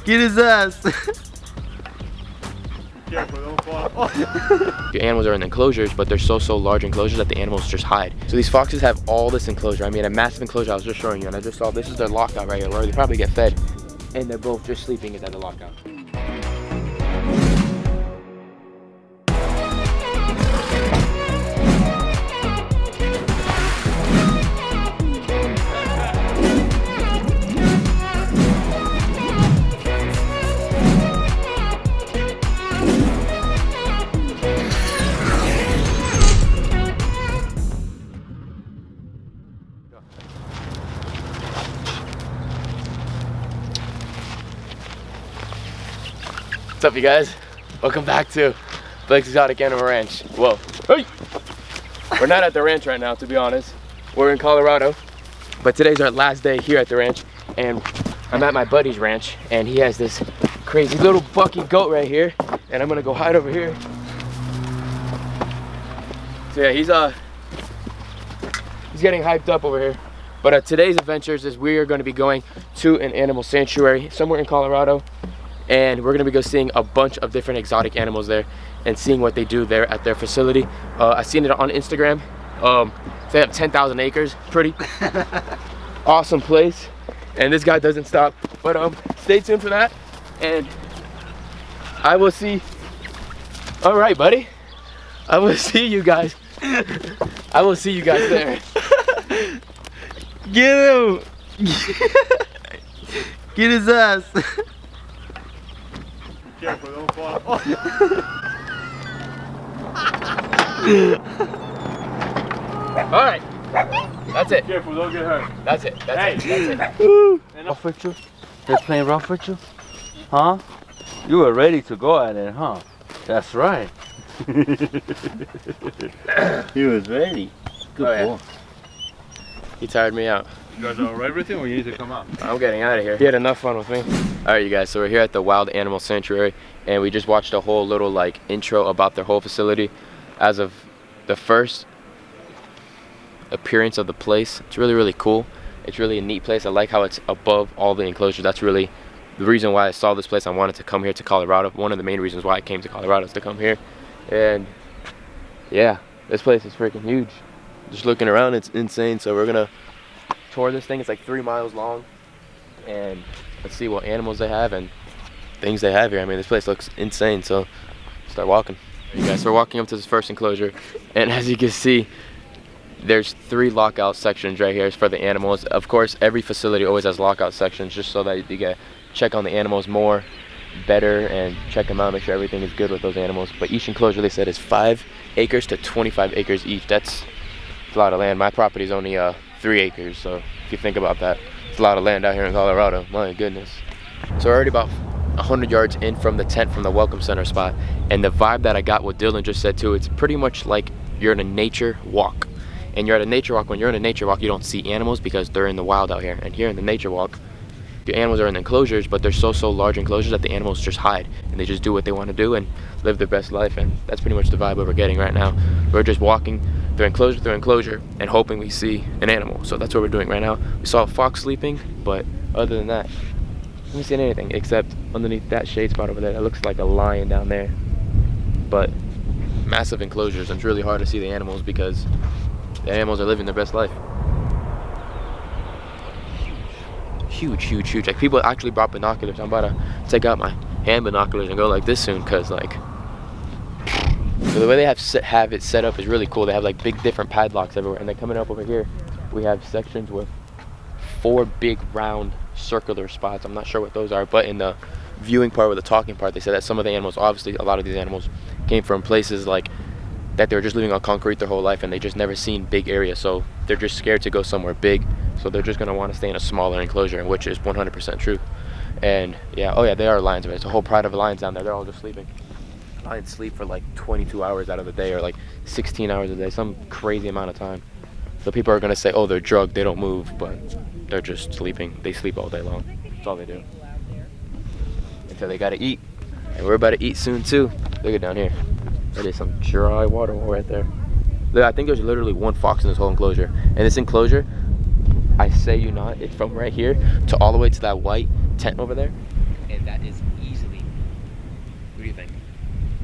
Get his ass. Careful, don't fall. The animals are in enclosures, but they're so large enclosures that the animals just hide. So these foxes have all this enclosure. I mean, a massive enclosure I was just showing you, and I just saw this is their lockout right here, where they probably get fed, and they're both just sleeping at the lockout. What's up, you guys? Welcome back to Blake's Exotic Animal Ranch. Whoa. Hey! We're not at the ranch right now, to be honest. We're in Colorado, but today's our last day here at the ranch, and I'm at my buddy's ranch, and he has this crazy little bucky goat right here, and I'm gonna go hide over here. So yeah, he's getting hyped up over here. But today's adventures is we are going to be going to an animal sanctuary somewhere in Colorado, and we're gonna be seeing a bunch of different exotic animals there and seeing what they do there at their facility. I've seen it on Instagram. They have 10,000 acres, pretty awesome place, and this guy doesn't stop. But stay tuned for that, and I will see. All right, buddy. I will see you guys. I will see you guys there. Get him. Get his ass. Careful, don't fall. All right, that's it. Careful, don't get hurt. That's it. That's it. That's it. Rough with you? They're playing rough with you? Huh? You were ready to go at it, huh? That's right. He was ready. Good boy. Yeah. He tired me out. You guys are alright with him, or you need to come out? I'm getting out of here. He had enough fun with me. All right, you guys, so we're here at the Wild Animal Sanctuary, and we just watched a whole little like intro about their whole facility. As of the first appearance of the place, it's really cool. It's really a neat place. I like how it's above all the enclosure. That's really the reason why I saw this place. I wanted to come here to Colorado. One of the main reasons why I came to Colorado is to come here. And yeah, this place is freaking huge. Just looking around, it's insane. So we're gonna tour this thing. It's like 3 miles long, and let's see what animals they have and things they have here. I mean, this place looks insane, so start walking. You guys, so we're walking up to this first enclosure, and as you can see, there's 3 lockout sections right here for the animals. Of course, every facility always has lockout sections just so that you can check on the animals more, better, and check them out, make sure everything is good with those animals. But each enclosure, they said, is 5 acres to 25 acres each. That's a lot of land. My property is only 3 acres, so if you think about that, it's a lot of land out here in Colorado. My goodness. So we're already about 100 yards in from the tent, from the welcome center spot, and the vibe that I got, what Dylan just said too, it's pretty much like you're in a nature walk. And you're at a nature walk. When you're in a nature walk, you don't see animals because they're in the wild out here. And here in the nature walk, the animals are in enclosures, but they're so large enclosures that the animals just hide, and they just do what they want to do and live their best life. And that's pretty much the vibe we're getting right now. We're just walking through enclosure and hoping we see an animal. So that's what we're doing right now. We saw a fox sleeping, but other than that, we haven't seen anything except underneath that shade spot over there. That looks like a lion down there. But massive enclosures, and it's really hard to see the animals because the animals are living their best life. Huge. Like, people actually brought binoculars. I'm about to take out my hand binoculars and go like this soon, cause like, so the way they have it set up is really cool. They have like big different padlocks everywhere, and then coming up over here, we have sections with 4 big round circular spots. I'm not sure what those are, but in the viewing part or the talking part, they said that some of the animals, obviously a lot of these animals came from places like that they were just living on concrete their whole life, and they just never seen big areas, so they're just scared to go somewhere big, so they're just going to want to stay in a smaller enclosure, which is 100% true. And yeah, oh yeah, they are lions, right? It's a whole pride of lions down there. They're all just sleeping. Lions sleep for like 22 hours out of the day, or like 16 hours a day, some crazy amount of time. So people are going to say, oh, they're drugged, they don't move, but they're just sleeping. They sleep all day long. That's all they do. Until they got to eat. And we're about to eat soon too. Look at down here. That is some dry water right there. Look, I think there's literally 1 fox in this whole enclosure. And this enclosure, I say you not, it's from right here to all the way to that white tent over there. And that is easily, what do you think?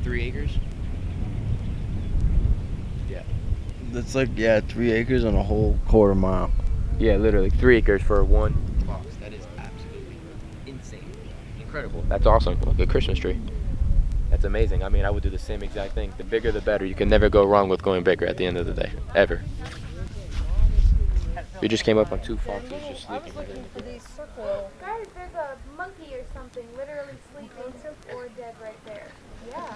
3 acres? Yeah. That's like, yeah, 3 acres on a whole quarter mile. Yeah, literally 3 acres for one box. That is absolutely insane. Incredible. That's awesome. Look, a Christmas tree. That's amazing. I mean, I would do the same exact thing. The bigger the better. You can never go wrong with going bigger at the end of the day. Ever. We just came up on 2 foxes just sleeping. For these circle. Guys, there's a monkey or something literally sleeping or dead right there. Yeah.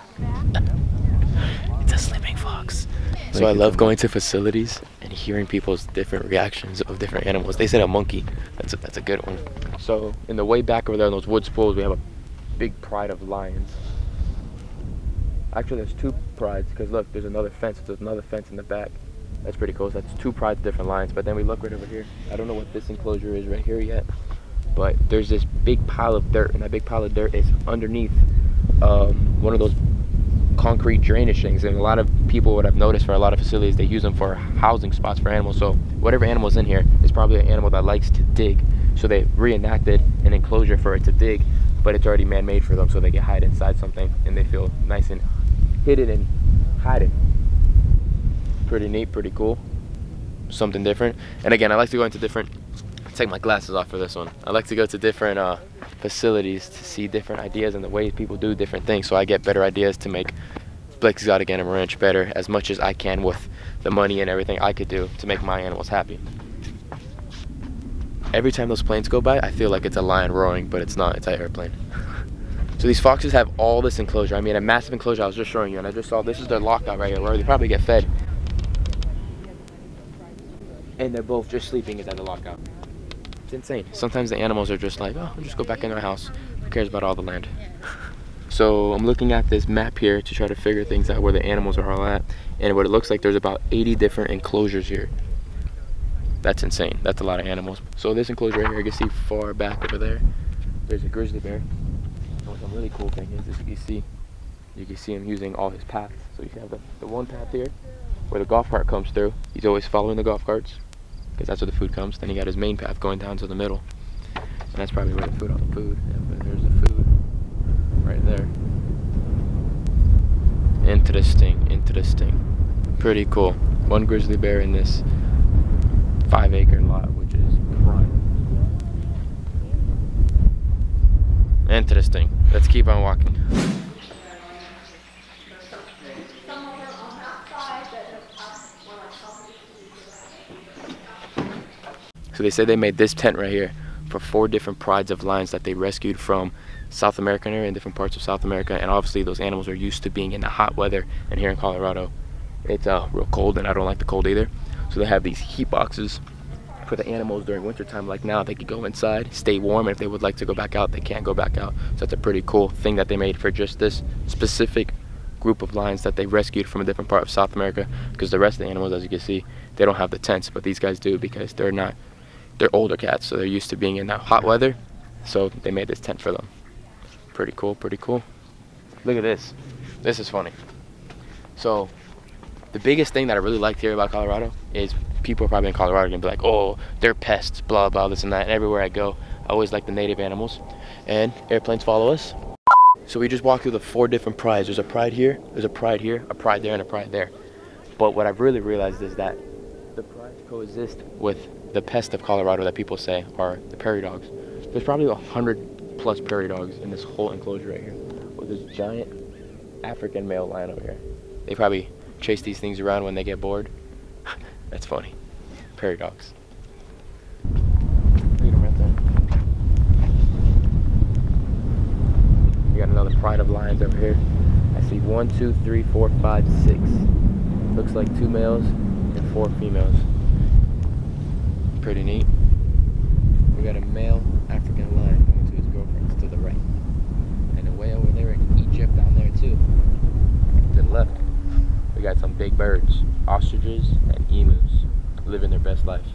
It's a sleeping fox. So I love going to facilities and hearing people's different reactions of different animals. They said a monkey. That's a good one. So in the way back over there in those wood spools, we have a big pride of lions. Actually, there's 2 prides because look, there's another fence. There's another fence in the back. That's pretty cool. So that's 2 prides, different lions. But then we look right over here. I don't know what this enclosure is right here yet, but there's this big pile of dirt, and that big pile of dirt is underneath one of those concrete drainage things. And a lot of people, what I've noticed for a lot of facilities, they use them for housing spots for animals. So whatever animal's in here is probably an animal that likes to dig. So they reenacted an enclosure for it to dig, but it's already man-made for them, so they can hide inside something and they feel nice and hidden and hidden. Pretty neat, pretty cool. Something different. And again, I like to go into different, take my glasses off for this one. I like to go to different facilities to see different ideas and the ways people do different things, so I get better ideas to make Blake Exotic Animal Ranch better as much as I can with the money and everything I could do to make my animals happy. Every time those planes go by, I feel like it's a lion roaring, but it's not, it's an airplane. So these foxes have all this enclosure. I mean, a massive enclosure I was just showing you, and I just saw this is their lockout right here where they probably get fed. And they're both just sleeping inside the lockout. It's insane. Sometimes the animals are just like, oh, I'll just go back in their house. Who cares about all the land? So I'm looking at this map here to try to figure things out where the animals are all at. And what it looks like, there's about 80 different enclosures here. That's insane. That's a lot of animals. So this enclosure right here, you can see far back over there, there's a grizzly bear. And what's a really cool thing is you can see him using all his paths. So you have the one path here where the golf cart comes through. He's always following the golf carts because that's where the food comes. Then he got his main path going down to the middle. And that's probably where the food on the food. And there's the food right there. Interesting, interesting. Pretty cool. One grizzly bear in this 5-acre lot, which is prime. Interesting. Let's keep on walking. So they said they made this tent right here for 4 different prides of lions that they rescued from South America and different parts of South America. And obviously those animals are used to being in the hot weather, and here in Colorado it's real cold, and I don't like the cold either. So they have these heat boxes for the animals during wintertime. Like now, they could go inside, stay warm, and if they would like to go back out, they can't go back out. So that's a pretty cool thing that they made for just this specific group of lions that they rescued from a different part of South America, because the rest of the animals, as you can see, they don't have the tents, but these guys do because they're older cats, so they're used to being in that hot weather. So they made this tent for them. Pretty cool, pretty cool. Look at this. This is funny. So the biggest thing that I really liked here about Colorado is people are probably in Colorado gonna be like, oh, they're pests, blah, blah, this and that. And everywhere I go, I always like the native animals, and airplanes follow us. So we just walked through the 4 different prides. There's a pride here, there's a pride here, a pride there, and a pride there. But what I've really realized is that the prides coexist with the pest of Colorado that people say are the prairie dogs. There's probably 100+ prairie dogs in this whole enclosure right here, with this giant African male lion over here. They probably chase these things around when they get bored. That's funny. Prairie dogs. Look at them right there. We got another pride of lions over here. I see 1, 2, 3, 4, 5, 6. Looks like 2 males and 4 females. Pretty neat. We got a male African lion going to his girlfriend's to the right. And way over there in Egypt down there too. To the left. We got some big birds, ostriches and emus, living their best life.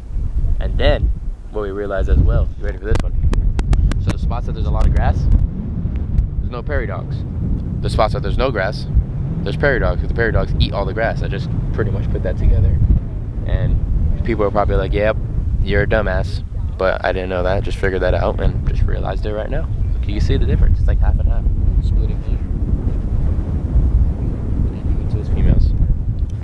And then, what we realized as well, you ready for this one? So the spots that there's a lot of grass, there's no prairie dogs. The spots that there's no grass, there's prairie dogs, because the prairie dogs eat all the grass. I just pretty much put that together. And people are probably like, yep, you're a dumbass. But I didn't know that. Just figured that out and just realized it right now. You see the difference? It's like half and half. Splitting there. And two is females.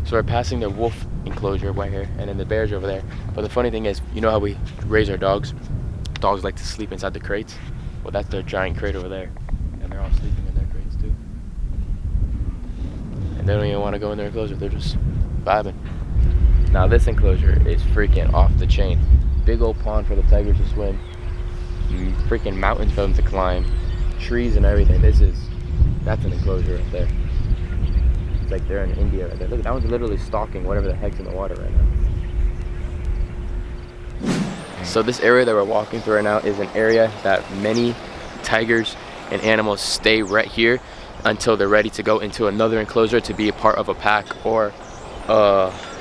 So we're passing the wolf enclosure right here, and then the bears are over there. But the funny thing is, you know how we raise our dogs? Dogs like to sleep inside the crates. Well, that's their giant crate over there, and they're all sleeping in their crates too. And they don't even want to go in their enclosure. They're just vibing. Now this enclosure is freaking off the chain. Big old pond for the tigers to swim. Freaking mountains for them to climb. Trees and everything. That's an enclosure right there. It's like they're in India right there. Look, that one's literally stalking whatever the heck's in the water right now. So this area that we're walking through right now is an area that many tigers and animals stay right here until they're ready to go into another enclosure to be a part of a pack, or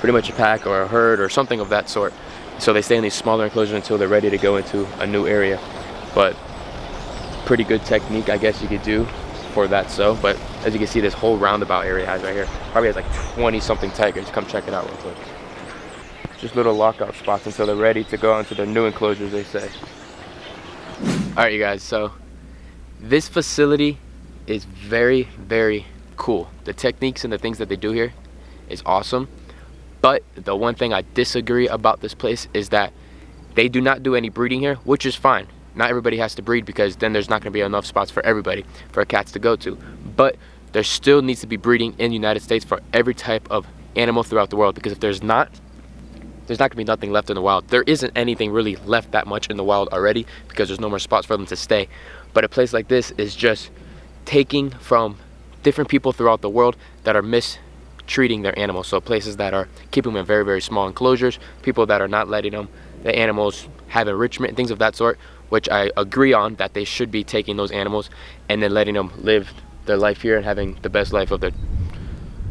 pretty much a pack or a herd or something of that sort. So they stay in these smaller enclosures until they're ready to go into a new area. But pretty good technique, I guess you could do for that. So, but as you can see, this whole roundabout area has right here probably has like 20 something tigers. Come check it out real quick. Just little lockout spots until they're ready to go into their new enclosures, they say. All right, you guys, so this facility is very, very cool. The techniques and the things that they do here is awesome. But the one thing I disagree about this place is that they do not do any breeding here, which is fine. Not everybody has to breed, because then there's not going to be enough spots for everybody, for cats to go to. But there still needs to be breeding in the United States for every type of animal throughout the world, because if there's not going to be nothing left in the wild. There isn't anything really left that much in the wild already, because there's no more spots for them to stay. But a place like this is just taking from different people throughout the world that are mistreating their animals. So places that are keeping them in very, very small enclosures, people that are not letting the animals have enrichment and things of that sort, which I agree on, that they should be taking those animals and then letting them live their life here and having the best life of their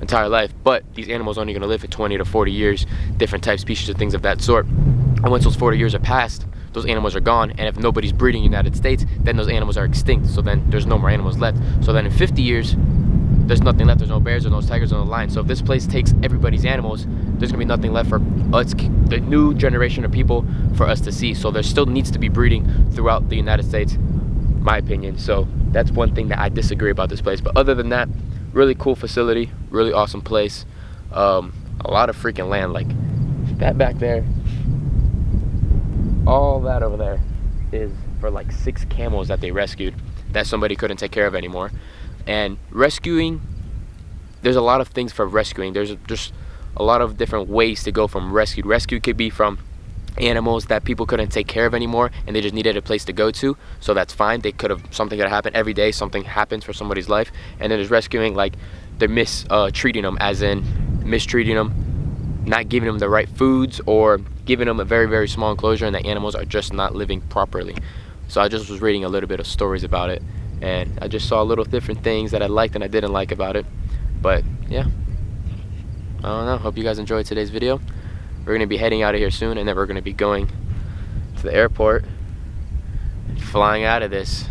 entire life. But these animals are only going to live for 20 to 40 years, different types, species, and things of that sort. And once those 40 years are passed, those animals are gone, and if nobody's breeding in the United States, then those animals are extinct. So then there's no more animals left. So then in 50 years, there's nothing left. There's no bears, there's no tigers on the line. So if this place takes everybody's animals, there's gonna be nothing left for us, the new generation of people, for us to see. So there still needs to be breeding throughout the United States, my opinion. So that's one thing that I disagree about this place. But other than that, really cool facility, really awesome place. A lot of freaking land, like that back there, all that over there is for like 6 camels that they rescued that somebody couldn't take care of anymore. And rescuing, there's a lot of things for rescuing. There's just a lot of different ways to go from rescue. Rescue could be from animals that people couldn't take care of anymore and they just needed a place to go to, so that's fine. They could have, something could happen every day, something happens for somebody's life. And then there's rescuing, like they're mistreating them, as in mistreating them, not giving them the right foods, or giving them a very, very small enclosure and the animals are just not living properly. So I just was reading a little bit of stories about it, and I just saw little different things that I liked and I didn't like about it. But yeah, I don't know, hope you guys enjoyed today's video. We're gonna be heading out of here soon, and then we're gonna be going to the airport and flying out of this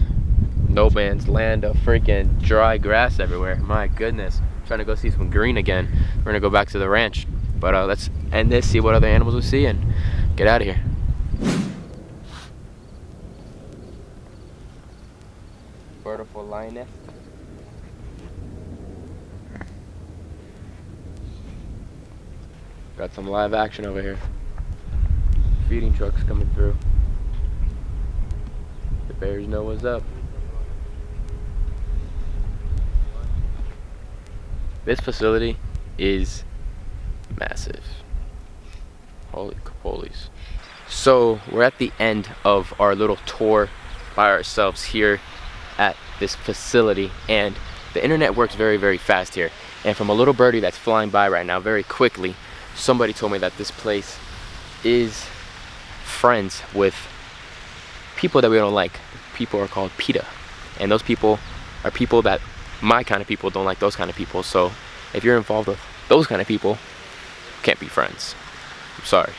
no man's land of freaking dry grass everywhere. My goodness, I'm trying to go see some green again. We're gonna go back to the ranch, but let's end this, see what other animals we see, and get out of here. Beautiful lioness. Got some live action over here. Feeding trucks coming through. The bears know what's up. This facility is massive. Holy capolies. So we're at the end of our little tour by ourselves here at this facility, and the internet works very, very fast here. And from a little birdie that's flying by right now very quickly, somebody told me that this place is friends with people that we don't like. People are called PETA, and those people are people that my kind of people don't like, those kind of people. So if you're involved with those kind of people, can't be friends. I'm sorry,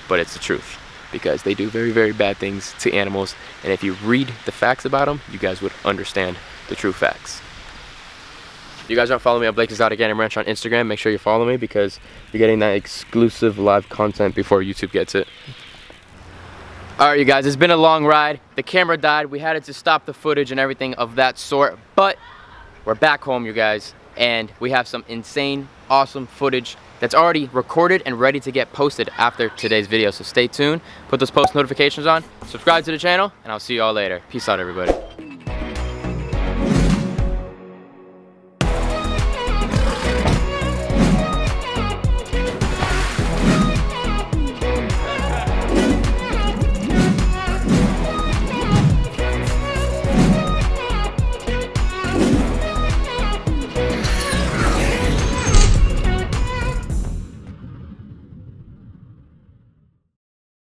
but it's the truth, because they do very, very bad things to animals, and if you read the facts about them, you guys would understand the true facts. If you guys aren't following me on Blake's Exotic Animal Ranch on Instagram, make sure you follow me, because you're getting that exclusive live content before YouTube gets it. Alright, you guys, it's been a long ride. The camera died. We had to stop the footage and everything of that sort. But we're back home, you guys. And we have some insane, awesome footage that's already recorded and ready to get posted after today's video. So stay tuned. Put those post notifications on. Subscribe to the channel. And I'll see you all later. Peace out, everybody.